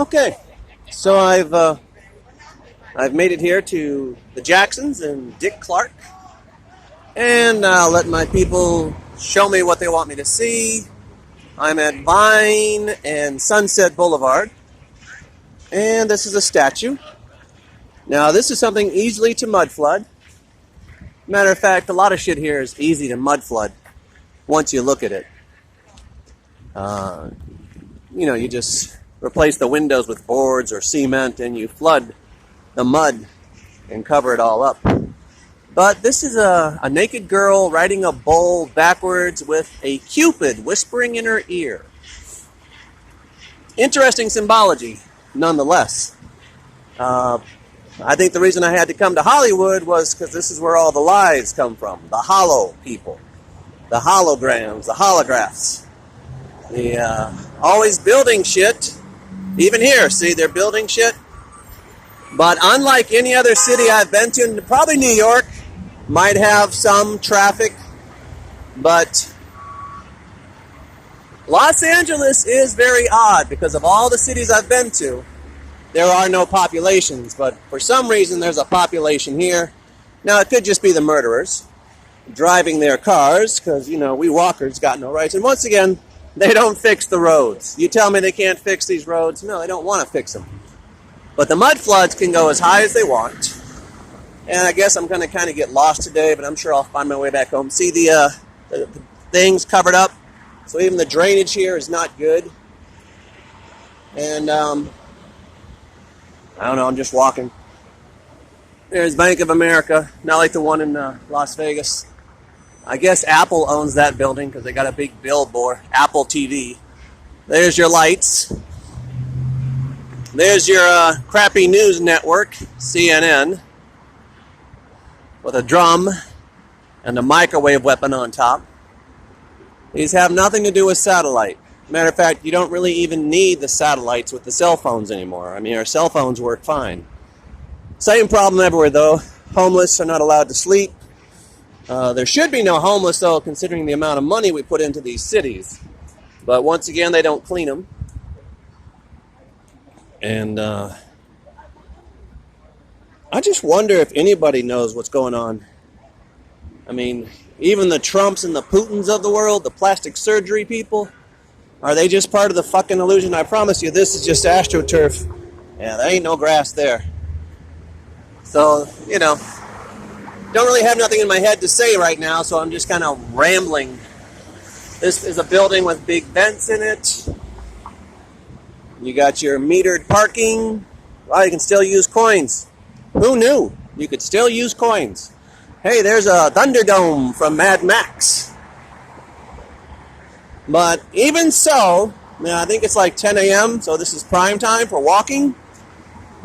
Okay, so I've made it here to the Jacksons and Dick Clark, and I'll let my people show me what they want me to see. I'm at Vine and Sunset Boulevard, and this is a statue. Now, this is something easily to mud flood. Matter of fact, a lot of shit here is easy to mud flood once you look at it. You just replace the windows with boards or cement and you flood the mud and cover it all up. But this is a naked girl riding a bull backwards with a cupid whispering in her ear. Interesting symbology, nonetheless. I think the reason I had to come to Hollywood was because this is where all the lies come from. The hollow people, the holograms, the holographs. The always building shit. Even here, see, they're building shit. But unlike any other city I've been to, probably New York might have some traffic, but Los Angeles is very odd because of all the cities I've been to, there are no populations, but for some reason there's a population here. Now, it could just be the murderers driving their cars because, we walkers got no rights. And once again, they don't fix the roads. You tell me they can't fix these roads? No, they don't want to fix them. But the mud floods can go as high as they want. And I guess I'm going to kind of get lost today, but I'm sure I'll find my way back home. See the things covered up? So even the drainage here is not good. And, I don't know, I'm just walking. There's Bank of America, not like the one in Las Vegas. I guess Apple owns that building because they got a big billboard, Apple TV. There's your lights. There's your crappy news network, CNN, with a drum and a microwave weapon on top. These have nothing to do with satellite. Matter of fact, you don't really even need the satellites with the cell phones anymore. I mean, our cell phones work fine. Same problem everywhere, though. Homeless are not allowed to sleep. There should be no homeless, though, considering the amount of money we put into these cities. But once again, they don't clean them. And I just wonder if anybody knows what's going on. I mean, even the Trumps and the Putins of the world, the plastic surgery people, are they just part of the fucking illusion? I promise you, this is just AstroTurf. Yeah, there ain't no grass there. So, don't really have nothing in my head to say right now, so I'm just kind of rambling. This is a building with big vents in it. You got your metered parking. Well, you can still use coins. Who knew? You could still use coins. Hey, there's a Thunderdome from Mad Max. But even so, I think it's like 10 a.m., so this is prime time for walking.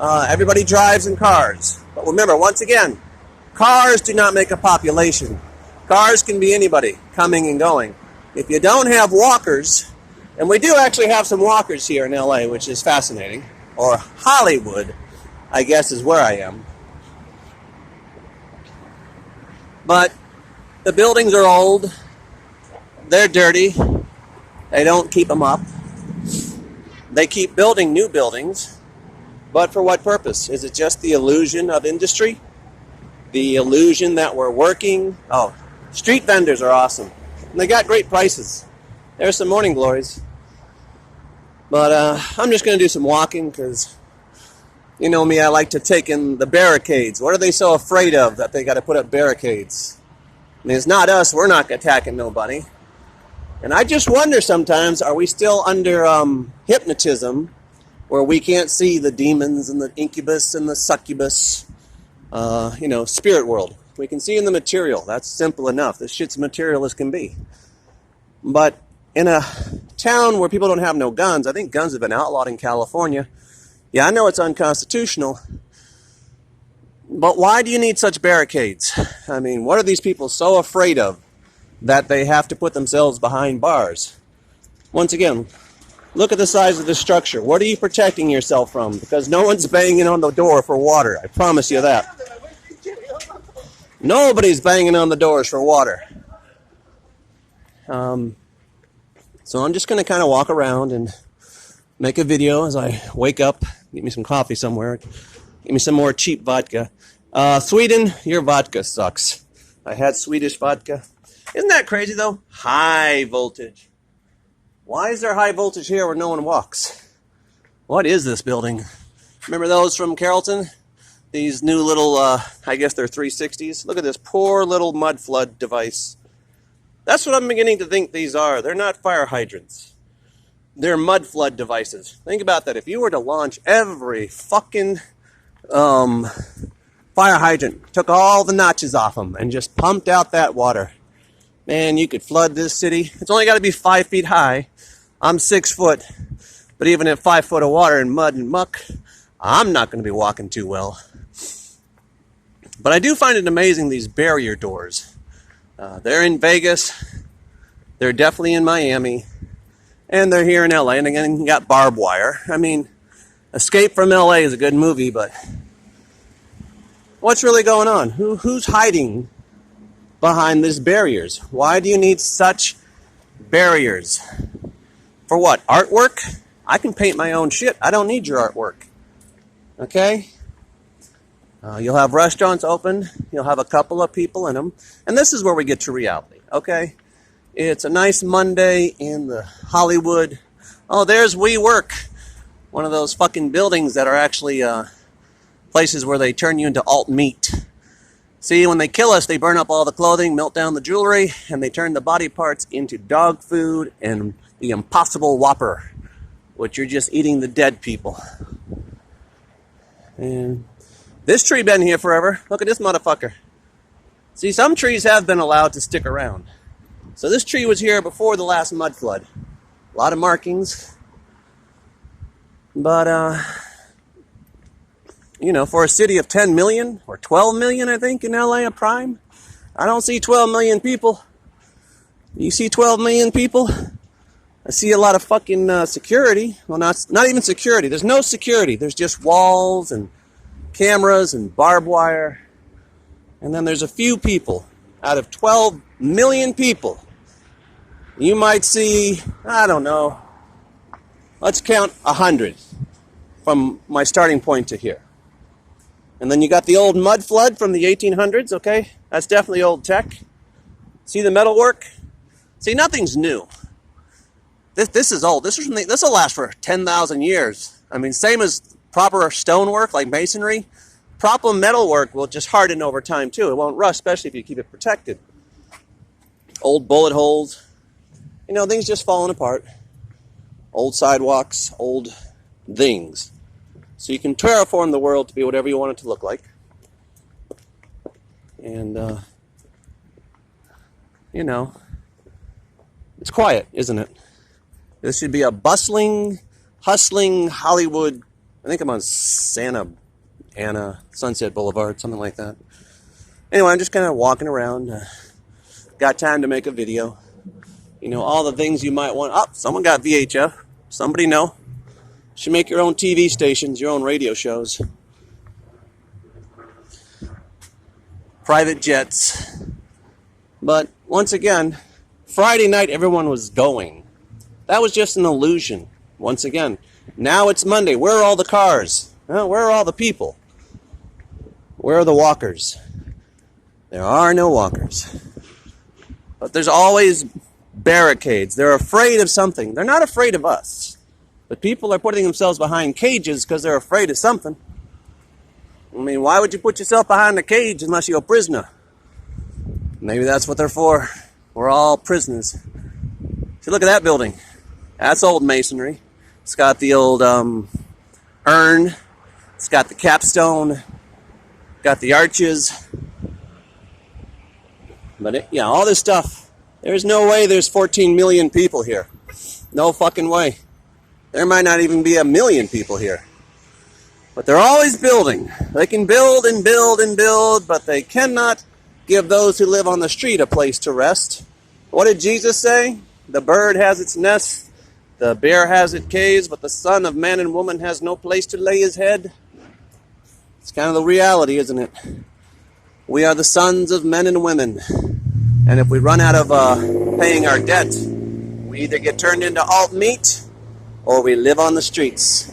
Everybody drives in cars. But remember, once again, cars do not make a population. Cars can be anybody coming and going. If you don't have walkers, and we do actually have some walkers here in LA, which is fascinating, or Hollywood, I guess is where I am. But the buildings are old, they're dirty, they don't keep them up. They keep building new buildings, but for what purpose? Is it just the illusion of industry? The illusion that we're working? Oh, street vendors are awesome. And they got great prices. There's some morning glories. But I'm just going to do some walking because, you know me, I like to take in the barricades. What are they so afraid of that they got to put up barricades? I mean, it's not us. We're not attacking nobody. And I just wonder sometimes, are we still under hypnotism where we can't see the demons and the incubus and the succubus, spirit world? We can see in the material. That's simple enough. This shit's material as can be. But in a town where people don't have no guns, I think guns have been outlawed in California. Yeah, I know it's unconstitutional. But why do you need such barricades? I mean, what are these people so afraid of that they have to put themselves behind bars? Once again, look at the size of the structure. What are you protecting yourself from? Because no one's banging on the door for water. I promise you that. Nobody's banging on the doors for water. So I'm just going to kind of walk around and make a video as I wake up, get me some coffee somewhere, get me some more cheap vodka. Sweden, your vodka sucks. I had Swedish vodka. Isn't that crazy though? High voltage. Why is there high voltage here where no one walks? What is this building? Remember those from Carrollton? These new little, I guess they're 360s. Look at this poor little mud flood device. That's what I'm beginning to think these are. They're not fire hydrants. They're mud flood devices. Think about that. If you were to launch every fucking fire hydrant, took all the notches off them, and just pumped out that water, man, you could flood this city. It's only got to be 5 feet high. I'm 6 foot. But even at 5 foot of water and mud and muck, I'm not going to be walking too well. But I do find it amazing, these barrier doors. They're in Vegas. They're definitely in Miami. And they're here in LA. And again, you got barbed wire. I mean, Escape from LA is a good movie, but what's really going on? Who's hiding behind these barriers? Why do you need such barriers? For what? Artwork? I can paint my own shit. I don't need your artwork. Okay? You'll have restaurants open. You'll have a couple of people in them. And this is where we get to reality. Okay? It's a nice Monday in the Hollywood. Oh, there's WeWork. One of those fucking buildings that are actually places where they turn you into alt meat. See, when they kill us, they burn up all the clothing, melt down the jewelry, and they turn the body parts into dog food and the Impossible Whopper, which you're just eating the dead people. And this tree been here forever. Look at this motherfucker. See, some trees have been allowed to stick around. So this tree was here before the last mud flood. A lot of markings. But, you know, for a city of 10 million or 12 million, I think, in LA, a prime, I don't see 12 million people. You see 12 million people? I see a lot of fucking security. Well, not even security. There's no security. There's just walls and cameras and barbed wire. And then there's a few people out of 12 million people. You might see, I don't know, let's count 100 from my starting point to here. And then you got the old mud flood from the 1800s, okay? That's definitely old tech. See the metalwork? See, nothing's new. This is old. This will last for 10,000 years. I mean, same as proper stonework like masonry. Proper metalwork will just harden over time too. It won't rust, especially if you keep it protected. Old bullet holes. You know, things just falling apart. Old sidewalks, old things. So you can terraform the world to be whatever you want it to look like. And, you know, it's quiet, isn't it? This should be a bustling, hustling Hollywood. I think I'm on Santa Ana, Sunset Boulevard, something like that. Anyway, I'm just kind of walking around. Got time to make a video. You know, all the things you might want. Oh, someone got VHF. Somebody know. You should make your own TV stations, your own radio shows. Private jets. But once again, Friday night everyone was going. That was just an illusion. Once again. Now it's Monday. Where are all the cars? Where are all the people? Where are the walkers? There are no walkers. But there's always barricades. They're afraid of something. They're not afraid of us. But people are putting themselves behind cages because they're afraid of something. I mean, why would you put yourself behind a cage unless you're a prisoner? Maybe that's what they're for. We're all prisoners. See, look at that building. That's old masonry. It's got the old urn. It's got the capstone. Got the arches. But yeah, all this stuff. There's no way there's 14 million people here. No fucking way. There might not even be 1 million people here. But they're always building. They can build and build and build, but they cannot give those who live on the street a place to rest. What did Jesus say? The bird has its nest, the bear has its caves, but the son of man and woman has no place to lay his head. It's kind of the reality, isn't it? We are the sons of men and women. And if we run out of paying our debt, we either get turned into alt meat or we live on the streets.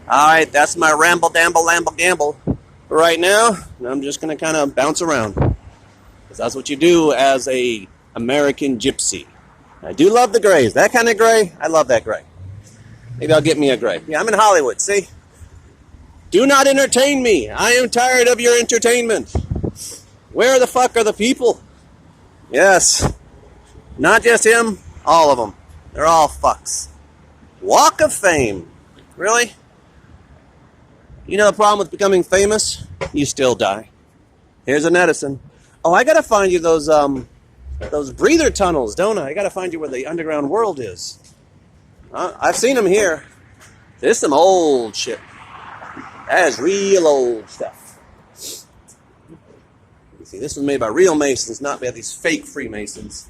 All right, that's my ramble, damble, lamble, gamble for right now. And I'm just going to kind of bounce around, because that's what you do as a American gypsy. I do love the grays. That kind of gray, I love that gray. Maybe I'll get me a gray. Yeah, I'm in Hollywood, see? Do not entertain me. I am tired of your entertainment. Where the fuck are the people? Yes. Not just him, all of them. They're all fucks. Walk of Fame. Really? You know the problem with becoming famous? You still die. Here's an Edison. Oh, I gotta find you those breather tunnels, don't I? I gotta find you where the underground world is. I've seen them here. There's some old shit. That is real old stuff. You see, this was made by real Masons, not by these fake Freemasons.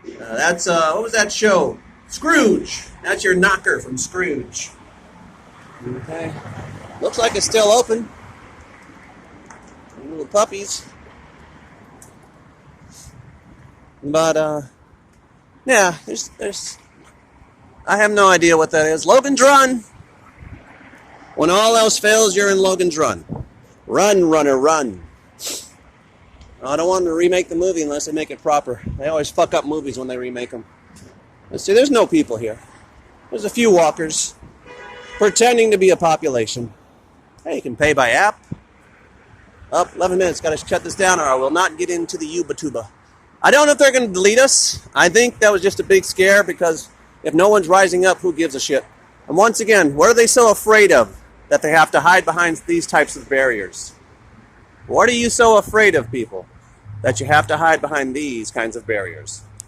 That's, what was that show? Scrooge. That's your knocker from Scrooge. Okay. Looks like it's still open. Little puppies. But, yeah, there's, I have no idea what that is. Logan's Run. When all else fails, you're in Logan's Run. Run, runner, run. I don't want them to remake the movie unless they make it proper. They always fuck up movies when they remake them. Let's see, there's no people here. There's a few walkers pretending to be a population. Hey, you can pay by app. Up, 11 minutes. Got to shut this down or I will not get into the Ubatuba. I don't know if they're going to delete us. I think that was just a big scare because if no one's rising up, who gives a shit? And once again, what are they so afraid of that they have to hide behind these types of barriers? What are you so afraid of, people, that you have to hide behind these kinds of barriers?